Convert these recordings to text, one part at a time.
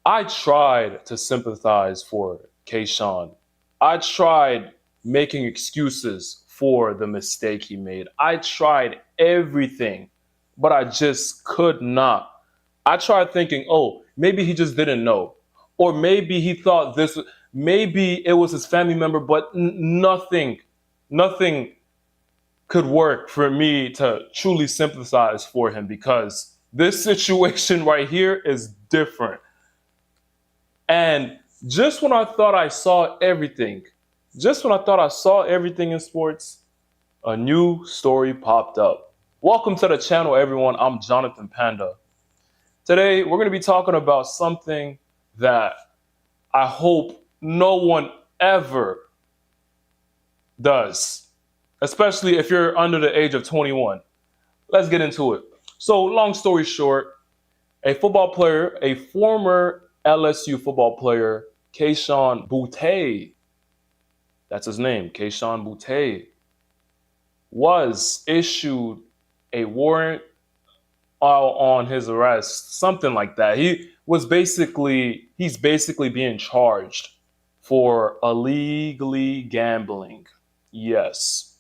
I tried to sympathize for Kayshon. I tried making excuses for the mistake he made. I tried everything, but I just could not. I tried thinking, oh, maybe he just didn't know. Or maybe he thought maybe it was his family member, but nothing could work for me to truly sympathize for him because this situation right here is different. And just when I thought I saw everything, just when I thought I saw everything in sports, a new story popped up. Welcome to the channel, everyone. I'm Jonathan Panda. Today, we're going to be talking about something that I hope no one ever does, especially if you're under the age of 21. Let's get into it. So, long story short, a football player, a former LSU football player, Kayshon Boutte, that's his name, Kayshon Boutte, was issued a warrant on his arrest, something like that. He's basically being charged for illegally gambling. Yes.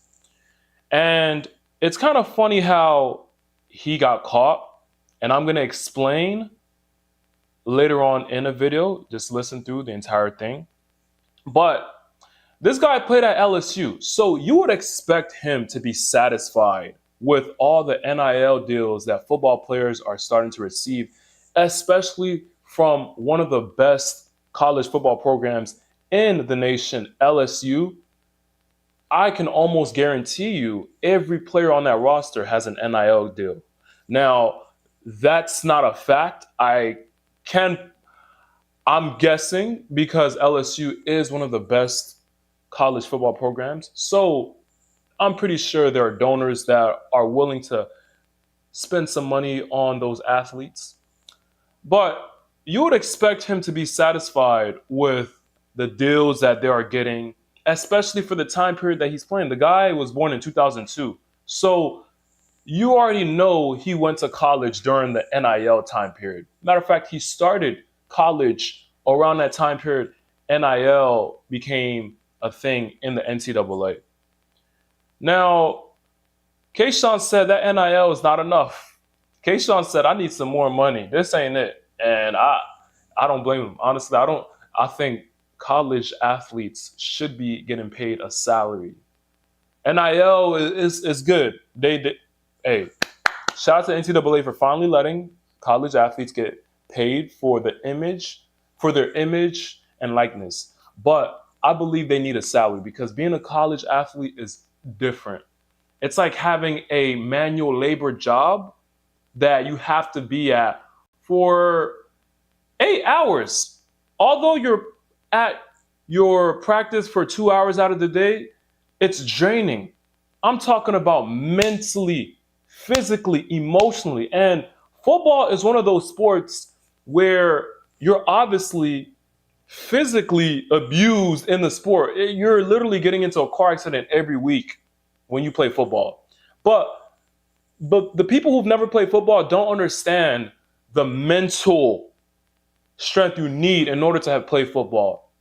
And it's kind of funny how he got caught, and I'm going to explain later on in a video. Just listen through the entire thing. But this guy played at LSU, so you would expect him to be satisfied with all the NIL deals that football players are starting to receive, especially from one of the best college football programs in the nation, LSU. I can almost guarantee you every player on that roster has an NIL deal. Now, that's not a fact. I'm guessing because LSU is one of the best college football programs. So I'm pretty sure there are donors that are willing to spend some money on those athletes. But you would expect him to be satisfied with the deals that they are getting, especially for the time period that he's playing. The guy was born in 2002. So you already know he went to college during the NIL time period. Matter of fact, he started college around that time period. NIL became a thing in the NCAA. Now, Kayshon said that NIL is not enough. Kayshon said, I need some more money. This ain't it. And I don't blame him. Honestly, I think college athletes should be getting paid a salary. NIL is good. Hey, shout out to NCAA for finally letting college athletes get paid for their image and likeness. But I believe they need a salary because being a college athlete is different. It's like having a manual labor job that you have to be at for 8 hours. Although you're at your practice for 2 hours out of the day, it's draining. I'm talking about mentally, physically, emotionally. And football is one of those sports where you're obviously physically abused in the sport. You're literally getting into a car accident every week when you play football. But the people who've never played football don't understand the mental strength you need in order to have played football.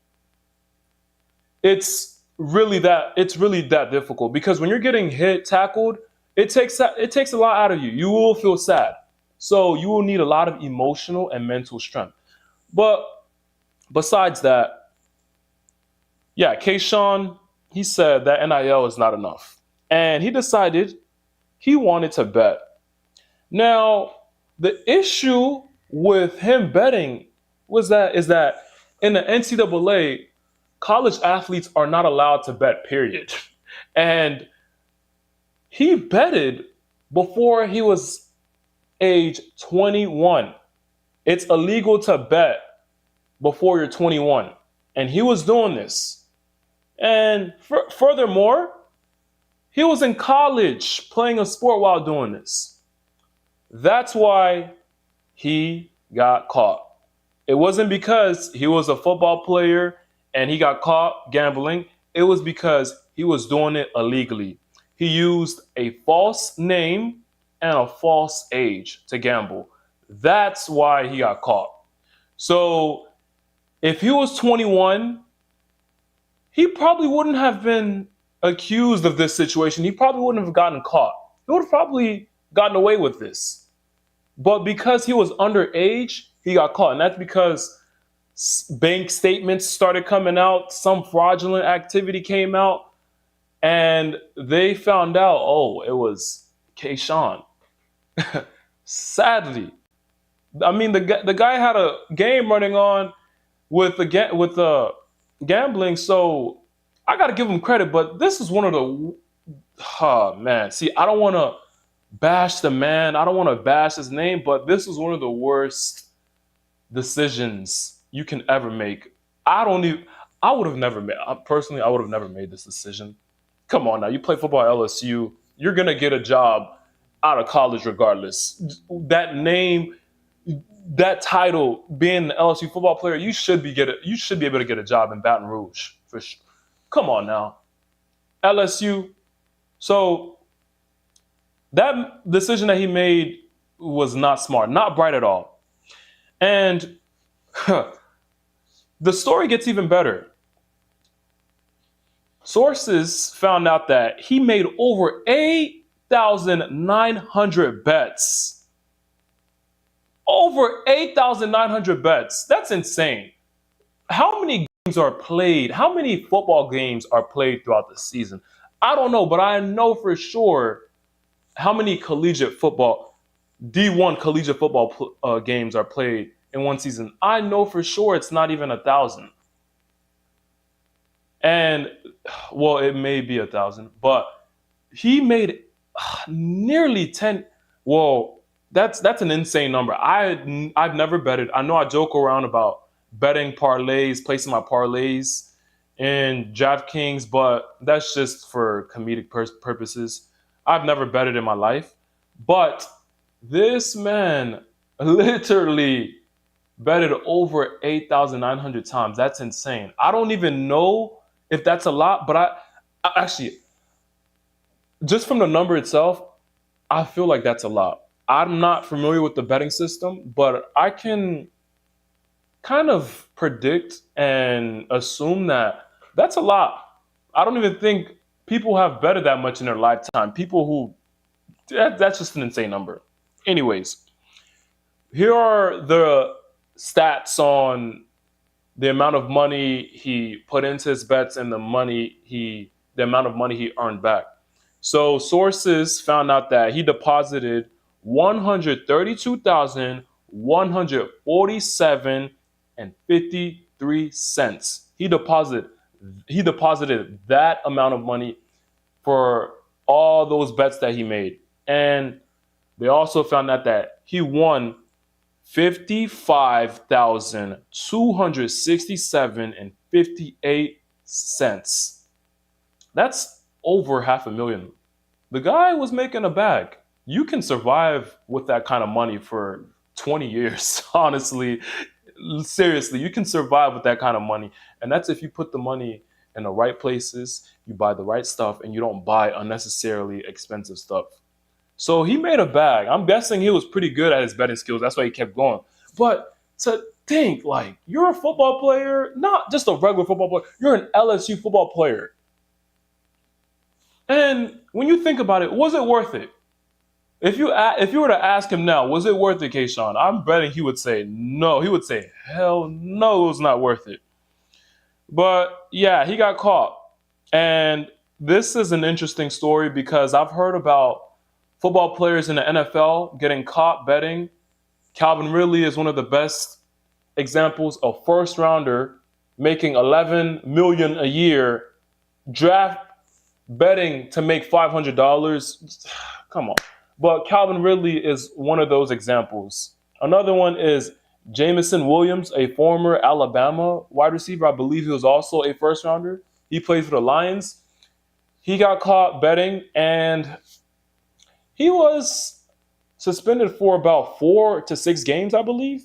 It's really that difficult because when you're getting tackled, it takes a lot out of you. You will feel sad. So you will need a lot of emotional and mental strength. But besides that, yeah, Kayshon, he said that NIL is not enough. And he decided he wanted to bet. Now, the issue with him betting is that in the NCAA, college athletes are not allowed to bet, period. And he betted before he was age 21. It's illegal to bet before you're 21. And he was doing this. And furthermore, he was in college playing a sport while doing this. That's why he got caught. It wasn't because he was a football player and he got caught gambling. It was because he was doing it illegally. He used a false name and a false age to gamble. That's why he got caught. So if he was 21, he probably wouldn't have been accused of this situation. He probably wouldn't have gotten caught. He would have probably gotten away with this. But because he was underage, he got caught. And that's because bank statements started coming out, some fraudulent activity came out, and they found out, oh, it was Kayshon. Sadly, I mean, the guy had a game running on with the gambling, so I got to give him credit. But this is one of the, man. See, I don't want to bash the man. I don't want to bash his name, but this is one of the worst decisions you can ever make. I don't even. I would have never made. Personally, I would have never made this decision. Come on now, you play football at LSU. You're gonna get a job out of college regardless. That name, that title, being an LSU football player, you should be able to get a job in Baton Rouge for sure. Come on now, LSU. So that decision that he made was not smart, not bright at all. And the story gets even better. Sources found out that he made over 8,900 bets. Over 8,900 bets. That's insane. How many games are played? How many football games are played throughout the season? I don't know, but I know for sure how many D1 collegiate football games are played in one season. I know for sure it's not even 1,000. And, well, it may be 1,000, but he made nearly 10. Well, that's an insane number. I've never betted. I know I joke around about betting parlays, placing my parlays in DraftKings, but that's just for comedic purposes. I've never betted in my life, but this man literally betted over 8,900 times. That's insane. I don't even know if that's a lot, but I actually, just from the number itself, I feel like that's a lot. I'm not familiar with the betting system, but I can kind of predict and assume that that's a lot. I don't even think people have betted that much in their lifetime. That's just an insane number. Anyways, here are the stats on the amount of money he put into his bets and the amount of money he earned back. So sources found out that he deposited $132,147.53. He deposited that amount of money for all those bets that he made. And they also found out that he won 55,267.58 cents. That's over $500,000. The guy was making a bag. You can survive with that kind of money for 20 years, honestly. Seriously, you can survive with that kind of money. And that's if you put the money in the right places, you buy the right stuff, and you don't buy unnecessarily expensive stuff. So he made a bag. I'm guessing he was pretty good at his betting skills. That's why he kept going. But to think, like, you're a football player, not just a regular football player, you're an LSU football player. And when you think about it, was it worth it? If you were to ask him now, was it worth it, Kayshon? I'm betting he would say no. He would say, hell no, it was not worth it. But yeah, he got caught. And this is an interesting story because I've heard about football players in the NFL getting caught betting. Calvin Ridley is one of the best examples. A first rounder making $11 million a year, draft betting to make $500. Come on. But Calvin Ridley is one of those examples. Another one is Jameson Williams, a former Alabama wide receiver. I believe he was also a first rounder. He plays for the Lions. He got caught betting and he was suspended for about 4 to 6 games, I believe.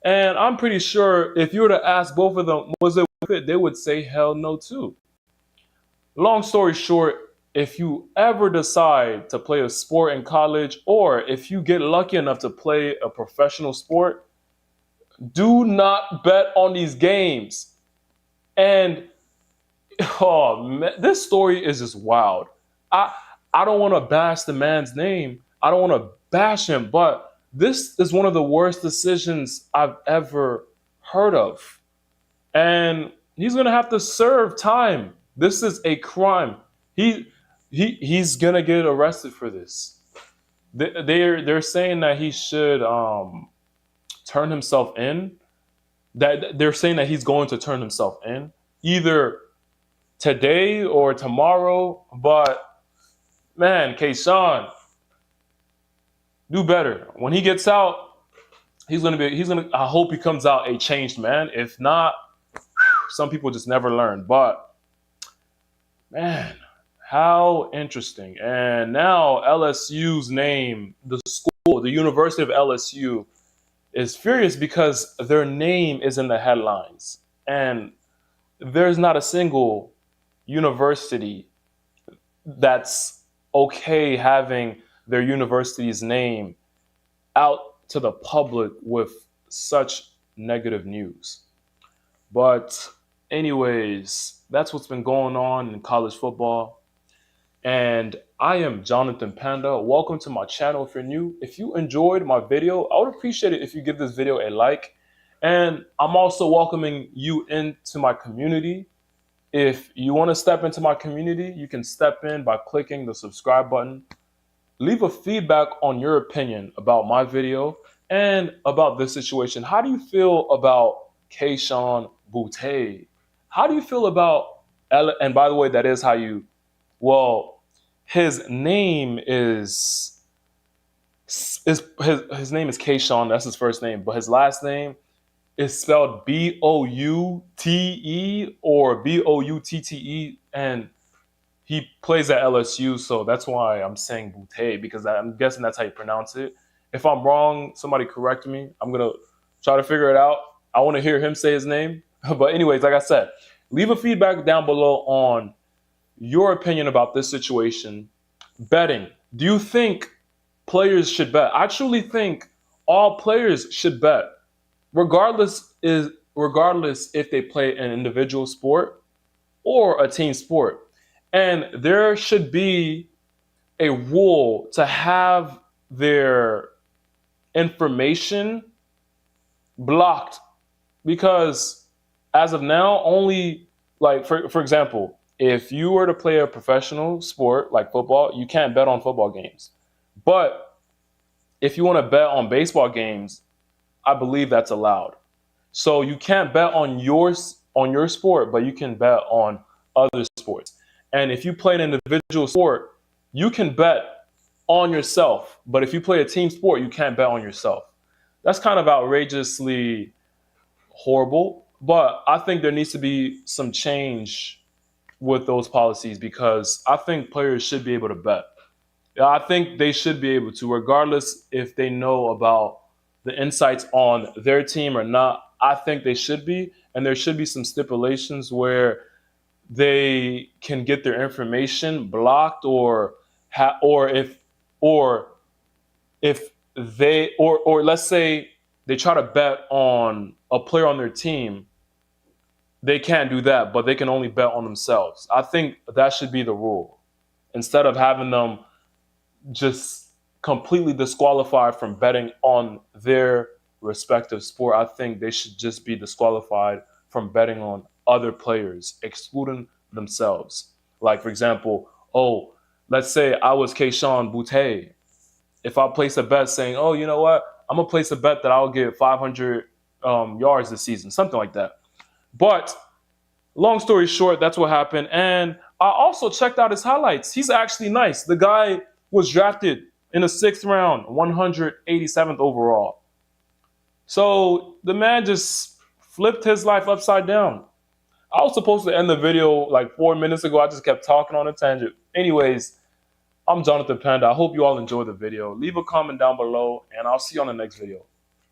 And I'm pretty sure if you were to ask both of them, was it worth it, they would say hell no too. Long story short, if you ever decide to play a sport in college, or if you get lucky enough to play a professional sport, Do not bet on these games. And oh man, this story is just wild. I I don't want to bash the man's name. I don't want to bash him, but this is one of the worst decisions I've ever heard of. And he's gonna have to serve time. This is a crime. He he's gonna get arrested for this. They're saying that he should turn himself in. That they're saying that he's going to turn himself in either today or tomorrow. But man, Kayshon, do better. When he gets out, I hope he comes out a changed man. If not, some people just never learn. But man, how interesting. And now LSU's name, the school, the University of LSU, is furious because their name is in the headlines. And there's not a single university that's okay having their university's name out to the public with such negative news. But, anyways, that's what's been going on in college football. And I am Jonathan Panda. Welcome to my channel if you're new. If you enjoyed my video, I would appreciate it if you give this video a like. And I'm also welcoming you into my community. If you want to step into my community, you can step in by clicking the subscribe button. Leave a feedback on your opinion about my video and about this situation. How do you feel about Kayshon Boutte? How do you feel about and by the way, that is how you, well, his name is his name is Kayshon, that's his first name, but his last name is spelled Boute or Boutte, and he plays at LSU, so that's why I'm saying Boutte, because I'm guessing that's how you pronounce it. If I'm wrong, somebody correct me. I'm gonna try to figure it out. I want to hear him say his name. But anyways, like I said, leave a feedback down below on your opinion about this situation. Betting. Do you think players should bet? I truly think all players should bet, regardless if they play an individual sport or a team sport. And there should be a rule to have their information blocked, because as of now, only, like, for example, if you were to play a professional sport like football, you can't bet on football games. But if you want to bet on baseball games, I believe that's allowed. So you can't bet on your sport, but you can bet on other sports. And if you play an individual sport, you can bet on yourself. But if you play a team sport, you can't bet on yourself. That's kind of outrageously horrible. But I think there needs to be some change with those policies, because I think players should be able to bet. I think they should be able to, regardless if they know about the insights on their team or not. I think they should be, and there should be some stipulations where they can get their information blocked, or if they or let's say they try to bet on a player on their team, they can't do that, but they can only bet on themselves. I think that should be the rule. Instead of having them just completely disqualified from betting on their respective sport, I think they should just be disqualified from betting on other players, excluding themselves. Like, for example, let's say I was Kayshon Boutte. If I place a bet saying, oh, you know what, I'm going to place a bet that I'll get 500 yards this season, something like that. But long story short, that's what happened. And I also checked out his highlights. He's actually nice. The guy was drafted in the 6th round, 187th overall. So the man just flipped his life upside down. I was supposed to end the video like 4 minutes ago. I just kept talking on a tangent. Anyways, I'm Jonathan Panda. I hope you all enjoyed the video. Leave a comment down below, and I'll see you on the next video.